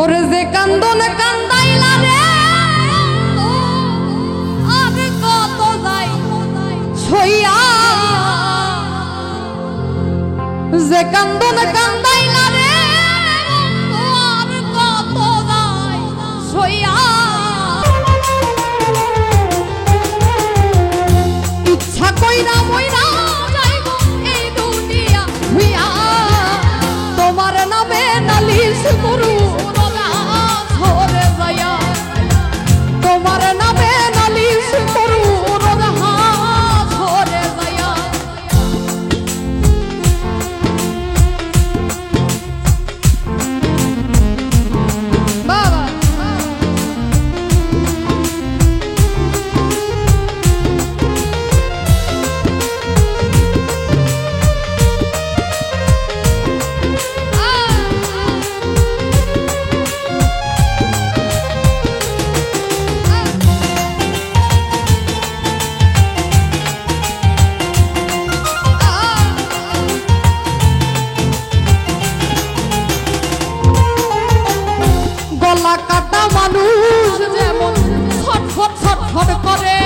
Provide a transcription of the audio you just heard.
ওরে যে কান্দন কান্দাইলা রে আর কত যাই সইয়া যে কান্দন কান্দাইলা রে আর কত যাই সইয়া ইচ্ছা কইরা মইরা যাইব এই দুনিয়া হইয়া তোমার নামে নালিশ করু তোমার নামে নালিশ করু ঝরে যায়া বাবা গলা কাটা মানুষ যেমন ছটফট ছটফট করে